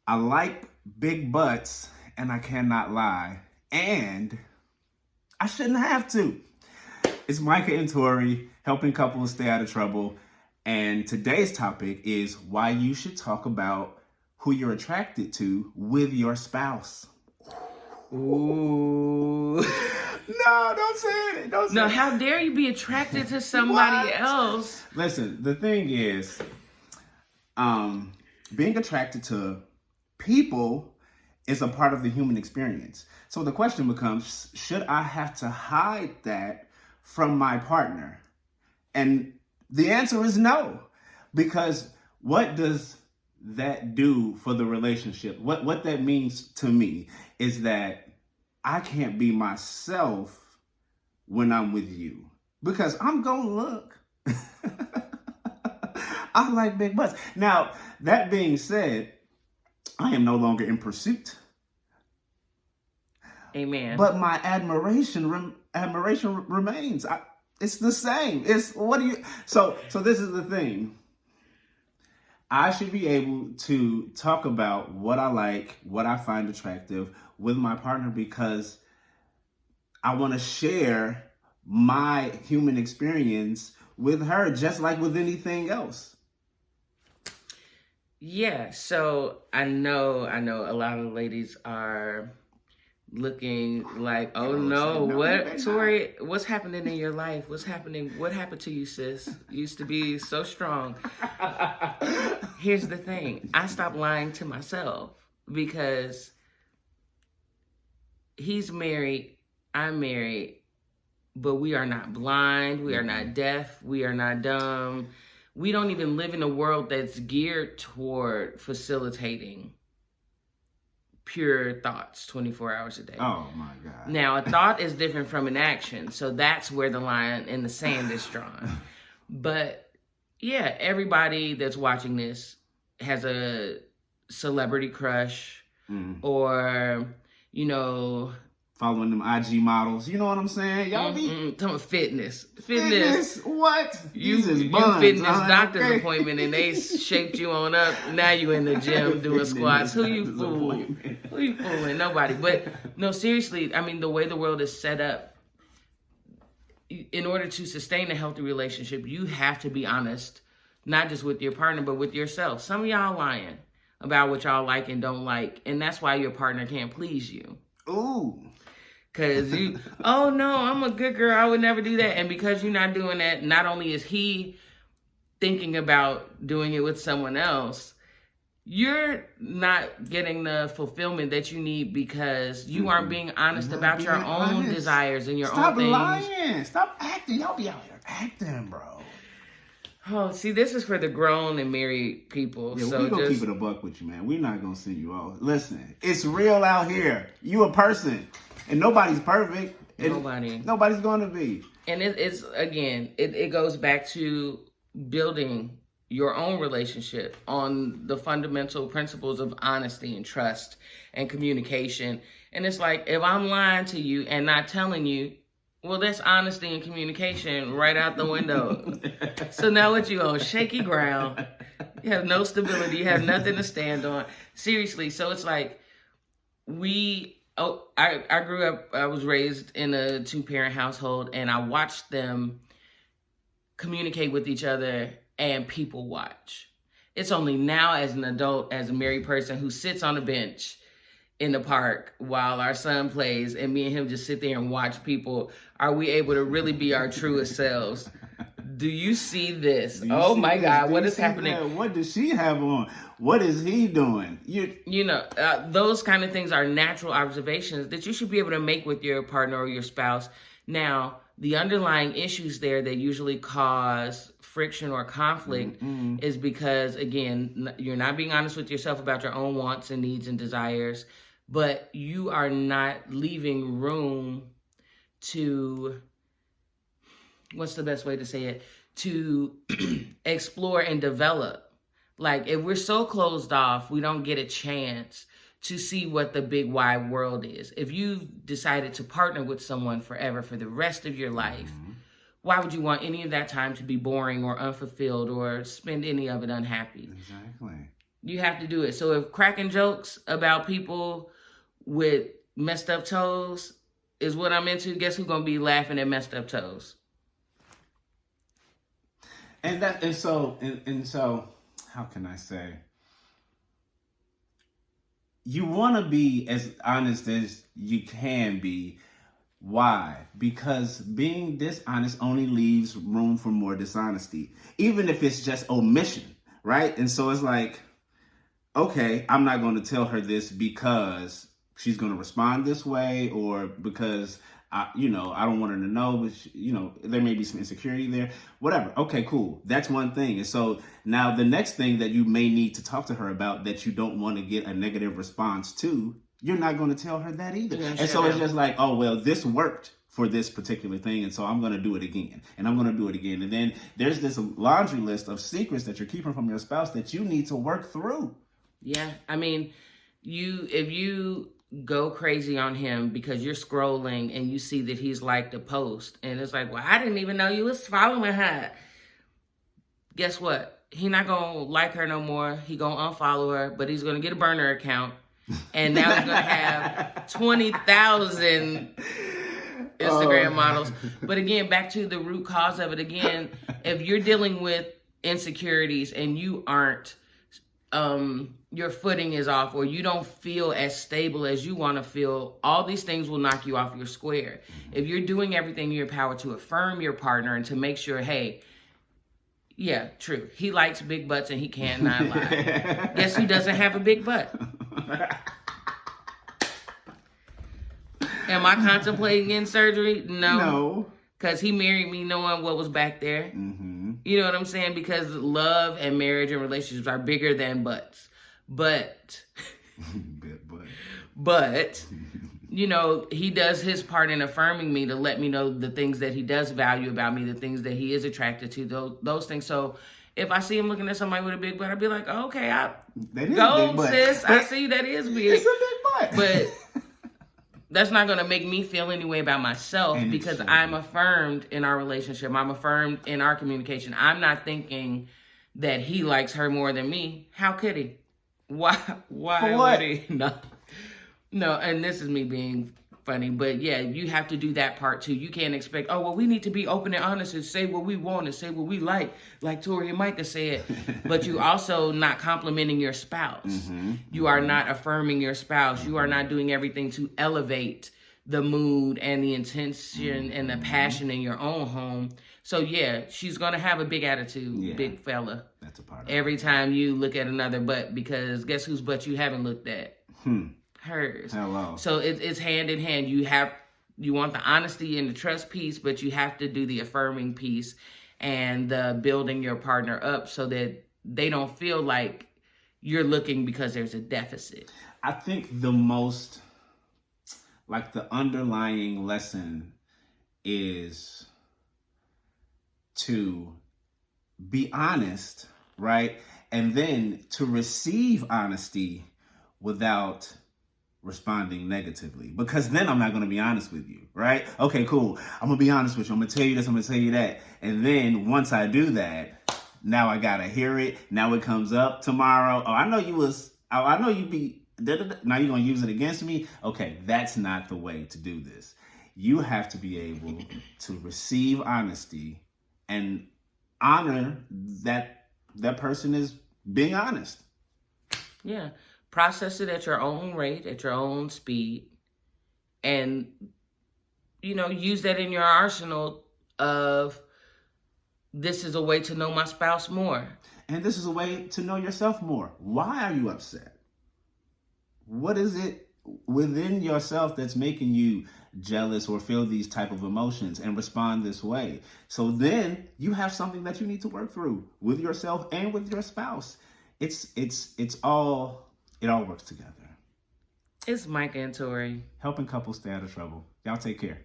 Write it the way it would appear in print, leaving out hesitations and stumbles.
I like big butts and I cannot lie. And I shouldn't have to. It's Micah and Tori helping couples stay out of trouble. And today's topic is why you should talk about who you're attracted to with your spouse. Ooh. No, don't say it. Don't say No, it. how dare you be attracted to somebody What? else? Listen, the thing is, being attracted to people is a part of the human experience. So the question becomes, should I have to hide that from my partner? And the answer is no. Because what does that do for the relationship? What that means to me is that I can't be myself when I'm with you. Because I'm gonna look. I like big butts. Now, that being said, I am no longer in pursuit. Amen. But my admiration remains. It's the same. It's what do you? So this is the thing. I should be able to talk about what I like, what I find attractive with my partner because I want to share my human experience with her, just like with anything else. Yeah, so I know a lot of ladies are looking like, oh no, what, Tori, what's happening in your life? What's happening? What happened to you, sis? You used to be so strong. Here's the thing. I stopped lying to myself because he's married, I'm married, but we are not blind, we are not deaf, we are not dumb. We don't even live in a world that's geared toward facilitating pure thoughts 24 hours a day. Oh my God. Now, a thought is different from an action, so that's where the line in the sand is drawn. But yeah, everybody that's watching this has a celebrity crush or, you know, following them IG models. You know what I'm saying? Y'all be talking about fitness. What? You fitness doctor's appointment and they shaped you on up. Now you in the gym doing squats. Who you fooling? Who you fooling? Nobody. But no, seriously, I mean, the way the world is set up, in order to sustain a healthy relationship, you have to be honest, not just with your partner, but with yourself. Some of y'all lying about what y'all like and don't like, and that's why your partner can't please you. Ooh. Because you, oh no, I'm a good girl, I would never do that. And because you're not doing that, not only is he thinking about doing it with someone else, you're not getting the fulfillment that you need because you aren't being honest about your own desires and your own things. Stop lying. Stop acting. Y'all be out here acting, bro. Oh, see, this is for the grown and married people. Yeah, so we gonna keep it a buck with you, man. We're not gonna send you off. Listen, it's real out here. You a person. And nobody's perfect. Nobody's going to be. And it's again, it goes back to building your own relationship on the fundamental principles of honesty and trust and communication. And it's like, if I'm lying to you and not telling you, well, that's honesty and communication right out the window. So now what you on? Shaky ground. You have no stability. You have nothing to stand on. Seriously. So it's like, I grew up, I was raised in a 2-parent household, and I watched them communicate with each other and people watch. It's only now as an adult, as a married person who sits on a bench in the park while our son plays and me and him just sit there and watch people, are we able to really be our truest selves? Do you see this? Oh my God, what is happening? What does she have on? What is he doing? You know, those kind of things are natural observations that you should be able to make with your partner or your spouse. Now, the underlying issues there that usually cause friction or conflict is because, again, you're not being honest with yourself about your own wants and needs and desires, but you are not leaving room to, what's the best way to say it, to explore and develop. Like, if we're so closed off, we don't get a chance to see what the big wide world is. If you've decided to partner with someone forever for the rest of your life, why would you want any of that time to be boring or unfulfilled or spend any of it unhappy? Exactly. You have to do it. So if cracking jokes about people with messed up toes is what I'm into, guess who's gonna be laughing at messed up toes? And so how can I say? You want to be as honest as you can be. Why? Because being dishonest only leaves room for more dishonesty, even if it's just omission, right? And so it's like, okay, I'm not going to tell her this because she's going to respond this way, or because I don't want her to know, but there may be some insecurity there, whatever. Okay, cool. That's one thing. And so now the next thing that you may need to talk to her about that you don't want to get a negative response to, you're not going to tell her that either. And so it's just like, oh, well, this worked for this particular thing, and so I'm going to do it again, and I'm going to do it again. And then there's this laundry list of secrets that you're keeping from your spouse that you need to work through. Yeah, I mean, if you go crazy on him because you're scrolling and you see that he's liked a post, and it's like, well, I didn't even know you was following her. Guess what? He not gonna like her no more. He gonna unfollow her, but he's gonna get a burner account, and now he's gonna have 20,000 Instagram models. But again, back to the root cause of it. Again, if you're dealing with insecurities and you aren't, your footing is off, or you don't feel as stable as you want to feel, all these things will knock you off your square. If you're doing everything in your power to affirm your partner and to make sure, hey, yeah, true, he likes big butts and he cannot lie. Guess who doesn't have a big butt? Am I contemplating getting surgery? No. Because he married me knowing what was back there. Mm-hmm. You know what I'm saying? Because love and marriage and relationships are bigger than butts. But he does his part in affirming me to let me know the things that he does value about me, the things that he is attracted to, those things. So if I see him looking at somebody with a big butt, I'd be like, oh, okay, go, sis. I see that is big. It's a big butt. But that's not going to make me feel any way about myself, because I'm affirmed in our relationship. I'm affirmed in our communication. I'm not thinking that he likes her more than me. How could he? Why would he? No, and this is me being funny, but yeah, you have to do that part too. You can't expect, oh, well, we need to be open and honest and say what we want and say what we like Tori and Micah said, but you also not complimenting your spouse. Mm-hmm. You are not affirming your spouse. You are not doing everything to elevate the mood and the intention and the passion in your own home. So yeah, she's going to have a big attitude, big fella. That's a part of every time you look at another butt, because guess whose butt you haven't looked at? Hers. Hello. So it's hand in hand. You want the honesty and the trust piece, but you have to do the affirming piece and the building your partner up so that they don't feel like you're looking because there's a deficit. I think the most, the underlying lesson is to be honest, right? And then to receive honesty without responding negatively, because then I'm not going to be honest with you, right? Okay, cool. I'm going to be honest with you. I'm going to tell you this. I'm going to tell you that. And then once I do that, now I got to hear it. Now it comes up tomorrow. Oh, I know you be, now you're going to use it against me. Okay, that's not the way to do this. You have to be able to receive honesty and honor that person is being honest. Yeah. Process it at your own rate, at your own speed, and, use that in your arsenal of, this is a way to know my spouse more. And this is a way to know yourself more. Why are you upset? What is it within yourself that's making you jealous or feel these type of emotions and respond this way? So then you have something that you need to work through with yourself and with your spouse. It all works together. It's Micah and Tori. Helping couples stay out of trouble. Y'all take care.